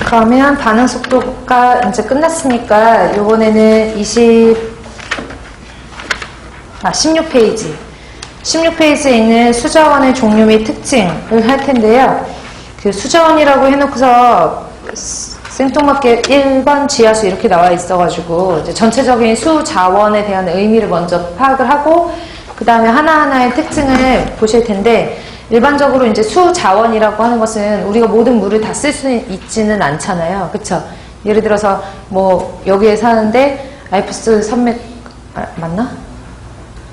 그러면 반응 속도가 이제 끝났으니까 요번에는 16페이지. 16페이지에 있는 수자원의 종류 및 특징을 할 텐데요. 그 수자원이라고 해놓고서 생뚱맞게 1번 지하수 이렇게 나와 있어가지고 이제 전체적인 수자원에 대한 의미를 먼저 파악을 하고 그 다음에 하나하나의 특징을 보실 텐데 일반적으로 이제 수자원이라고 하는 것은 우리가 모든 물을 다 쓸 수 있지는 않잖아요. 그쵸? 예를 들어서 뭐 여기에 사는데 알프스 산맥 맞나?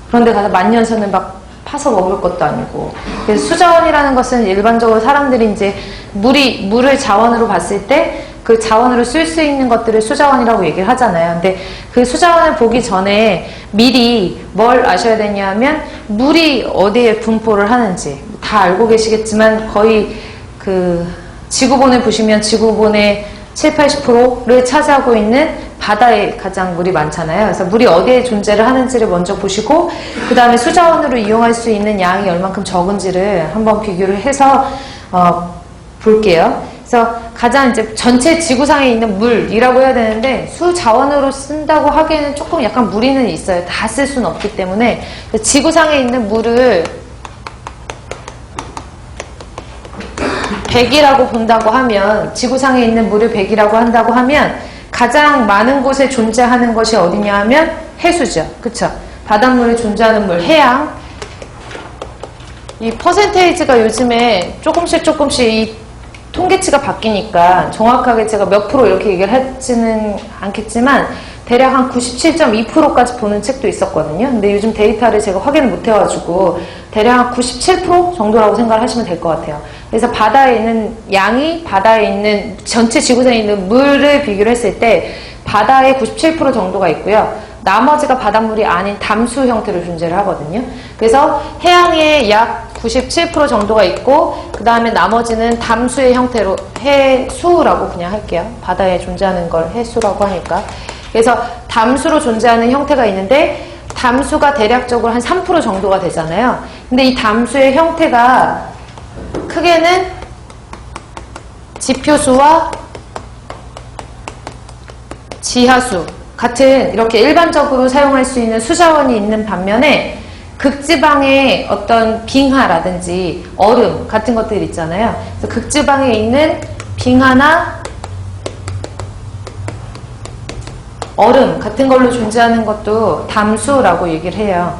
그런데 가서 만년선을 막 파서 먹을 것도 아니고. 그래서 수자원이라는 것은 일반적으로 사람들이 이제 물을 자원으로 봤을 때 그 자원으로 쓸 수 있는 것들을 수자원이라고 얘기를 하잖아요. 근데 그 수자원을 보기 전에 미리 뭘 아셔야 되냐면 물이 어디에 분포를 하는지 다 알고 계시겠지만 거의 그 지구본을 보시면 지구본의 70~80%를 차지하고 있는 바다에 가장 물이 많잖아요. 그래서 물이 어디에 존재를 하는지를 먼저 보시고 그 다음에 수자원으로 이용할 수 있는 양이 얼만큼 적은지를 한번 비교를 해서 볼게요. 그래서 가장 이제 전체 지구상에 있는 물이라고 해야 되는데 수자원으로 쓴다고 하기에는 조금 약간 무리는 있어요. 다 쓸 수는 없기 때문에 지구상에 있는 물을 100이라고 본다고 하면 지구상에 있는 물을 100이라고 한다고 하면 가장 많은 곳에 존재하는 것이 어디냐 하면 해수죠. 그쵸? 바닷물에 존재하는 물, 해양. 이 퍼센테이지가 요즘에 조금씩 이 통계치가 바뀌니까 정확하게 제가 몇 프로 이렇게 얘기를 하지는 않겠지만 대략 한 97.2%까지 보는 책도 있었거든요. 근데 요즘 데이터를 제가 확인을 못 해가지고 대략 한 97% 정도라고 생각을 하시면 될 것 같아요. 그래서 바다에 있는 양이 바다에 있는 전체 지구상에 있는 물을 비교를 했을 때 바다에 97% 정도가 있고요. 나머지가 바닷물이 아닌 담수 형태로 존재를 하거든요. 그래서 해양에 약 97% 정도가 있고 그 다음에 나머지는 담수의 형태로 해수라고 그냥 할게요. 바다에 존재하는 걸 해수라고 하니까. 그래서 담수로 존재하는 형태가 있는데 담수가 대략적으로 한 3% 정도가 되잖아요. 근데 이 담수의 형태가 크게는 지표수와 지하수 같은 이렇게 일반적으로 사용할 수 있는 수자원이 있는 반면에 극지방의 어떤 빙하라든지 얼음 같은 것들 있잖아요. 그래서 극지방에 있는 빙하나 얼음 같은 걸로 존재하는 것도 담수라고 얘기를 해요.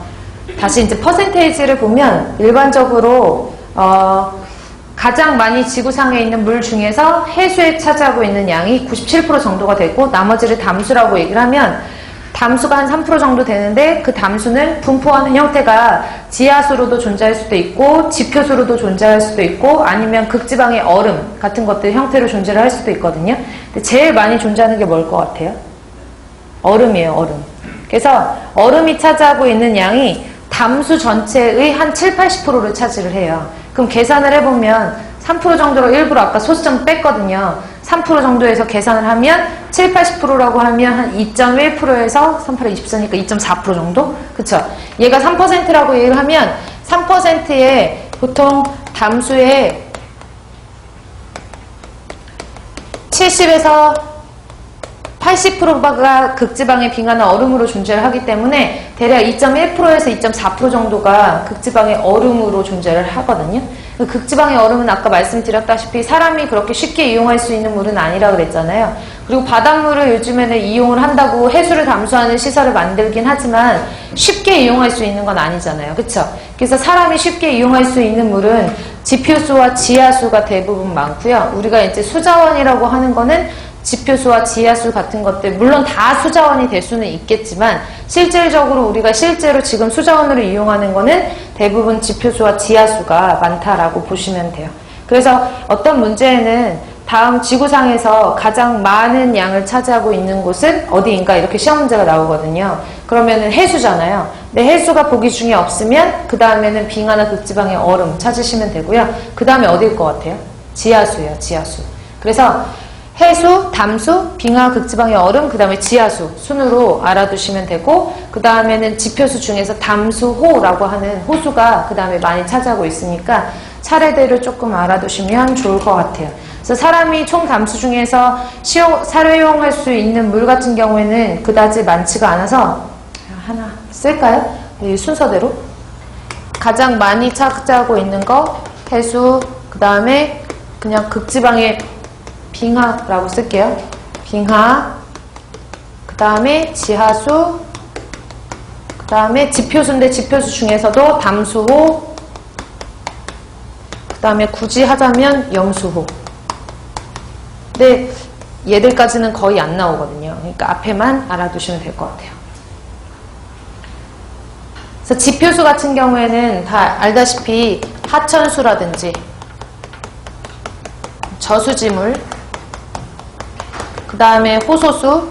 다시 이제 퍼센테이지를 보면 일반적으로 가장 많이 지구상에 있는 물 중에서 해수에 차지하고 있는 양이 97% 정도가 되고 나머지를 담수라고 얘기를 하면 담수가 한 3% 정도 되는데 그 담수는 분포하는 형태가 지하수로도 존재할 수도 있고 지표수로도 존재할 수도 있고 아니면 극지방의 얼음 같은 것들 형태로 존재를 할 수도 있거든요. 근데 제일 많이 존재하는 게 뭘 것 같아요? 얼음이에요, 얼음. 그래서 얼음이 차지하고 있는 양이 담수 전체의 한 70~80%를 차지를 해요. 그럼 계산을 해보면 3% 정도로 일부러 아까 소수점 뺐거든요. 3% 정도에서 계산을 하면 70~80%라고 하면 한 2.1%에서 3%에 24니까 2.4% 정도? 그쵸? 얘가 3%라고 얘기를 하면 3%에 보통 담수의 70에서 80%가 극지방의 빙하나 얼음으로 존재를 하기 때문에 대략 2.1%에서 2.4% 정도가 극지방의 얼음으로 존재를 하거든요. 극지방의 얼음은 아까 말씀드렸다시피 사람이 그렇게 쉽게 이용할 수 있는 물은 아니라 그랬잖아요. 그리고 바닷물을 요즘에는 이용을 한다고 해수를 담수하는 시설을 만들긴 하지만 쉽게 이용할 수 있는 건 아니잖아요. 그쵸? 그래서 사람이 쉽게 이용할 수 있는 물은 지표수와 지하수가 대부분 많고요. 우리가 이제 수자원이라고 하는 거는 지표수와 지하수 같은 것들 물론 다 수자원이 될 수는 있겠지만 실질적으로 우리가 실제로 지금 수자원으로 이용하는 거는 대부분 지표수와 지하수가 많다라고 보시면 돼요. 그래서 어떤 문제에는 다음 지구상에서 가장 많은 양을 차지하고 있는 곳은 어디인가 이렇게 시험 문제가 나오거든요. 그러면은 해수잖아요. 근데 해수가 보기 중에 없으면 그 다음에는 빙하나 극지방의 얼음 찾으시면 되고요. 그 다음에 어디일 것 같아요? 지하수예요, 지하수. 그래서 해수, 담수, 빙하, 극지방의 얼음, 그 다음에 지하수 순으로 알아두시면 되고, 그 다음에는 지표수 중에서 담수호라고 하는 호수가 그 다음에 많이 차지하고 있으니까 차례대로 조금 알아두시면 좋을 것 같아요. 그래서 사람이 총 담수 중에서 사용할 수 있는 물 같은 경우에는 그다지 많지가 않아서 하나 쓸까요? 이 순서대로 가장 많이 차지하고 있는 거 해수, 그 다음에 그냥 극지방의 빙하라고 쓸게요. 빙하, 그 다음에 지하수, 그 다음에 지표수인데 지표수 중에서도 담수호, 그 다음에 굳이 하자면 염수호. 근데 얘들까지는 거의 안 나오거든요. 그러니까 앞에만 알아두시면 될 것 같아요. 그래서 지표수 같은 경우에는 다 알다시피 하천수라든지 저수지물, 그 다음에 호소수,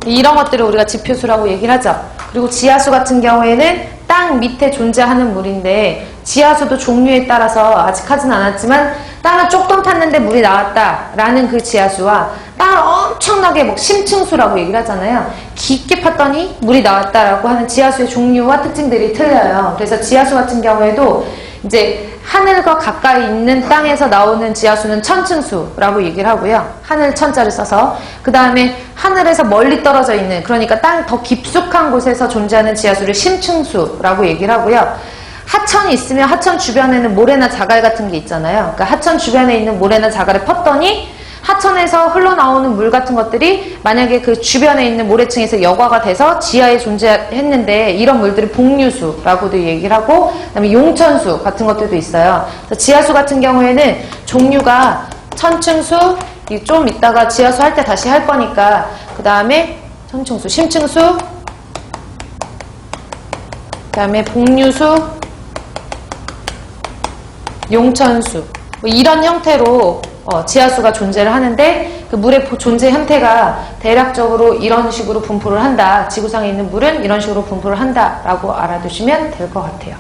이런 것들을 우리가 지표수라고 얘기를 하죠. 그리고 지하수 같은 경우에는 땅 밑에 존재하는 물인데, 지하수도 종류에 따라서 아직 하진 않았지만 땅을 조금 팠는데 물이 나왔다라는 그 지하수와 땅을 엄청나게 뭐 심층수라고 얘기를 하잖아요. 깊게 팠더니 물이 나왔다라고 하는 지하수의 종류와 특징들이 틀려요. 그래서 지하수 같은 경우에도 이제 하늘과 가까이 있는 땅에서 나오는 지하수는 천층수라고 얘기를 하고요. 하늘 천자를 써서. 그 다음에 하늘에서 멀리 떨어져 있는, 그러니까 땅 더 깊숙한 곳에서 존재하는 지하수를 심층수라고 얘기를 하고요. 하천이 있으면 하천 주변에는 모래나 자갈 같은 게 있잖아요. 그러니까 하천 주변에 있는 모래나 자갈을 펐더니 하천에서 흘러나오는 물 같은 것들이 만약에 그 주변에 있는 모래층에서 여과가 돼서 지하에 존재했는데, 이런 물들이 복류수라고도 얘기를 하고, 그다음에 용천수 같은 것들도 있어요. 그래서 지하수 같은 경우에는 종류가 천층수, 좀 이따가 지하수 할 때 다시 할 거니까, 그 다음에 천층수, 심층수, 그 다음에 복류수, 용천수, 뭐 이런 형태로 지하수가 존재를 하는데, 그 물의 존재 형태가 대략적으로 이런 식으로 분포를 한다. 지구상에 있는 물은 이런 식으로 분포를 한다라고 알아두시면 될 것 같아요.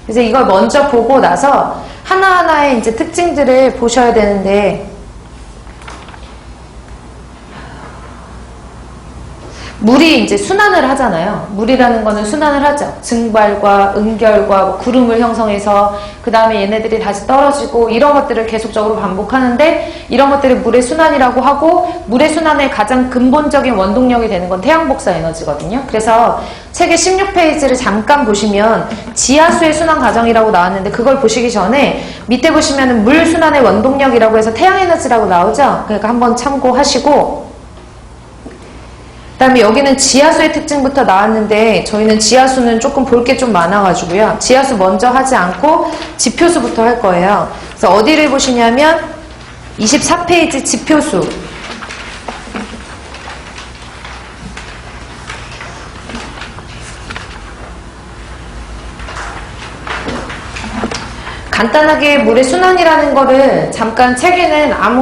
그래서 이걸 먼저 보고 나서 하나하나의 이제 특징들을 보셔야 되는데, 물이 이제 순환을 하잖아요. 물이라는 거는 순환을 하죠. 증발과 응결과 뭐 구름을 형성해서 그 다음에 얘네들이 다시 떨어지고, 이런 것들을 계속적으로 반복하는데, 이런 것들을 물의 순환이라고 하고, 물의 순환의 가장 근본적인 원동력이 되는 건 태양복사 에너지거든요. 그래서 책의 16페이지를 잠깐 보시면 지하수의 순환 과정이라고 나왔는데, 그걸 보시기 전에 밑에 보시면은 물 순환의 원동력이라고 해서 태양에너지라고 나오죠. 그러니까 한번 참고하시고, 그 다음에 여기는 지하수의 특징부터 나왔는데, 저희는 지하수는 조금 볼 게 좀 많아가지고요. 지하수 먼저 하지 않고 지표수부터 할 거예요. 그래서 어디를 보시냐면 24페이지 지표수. 간단하게 물의 순환이라는 거를 잠깐 책에는 아무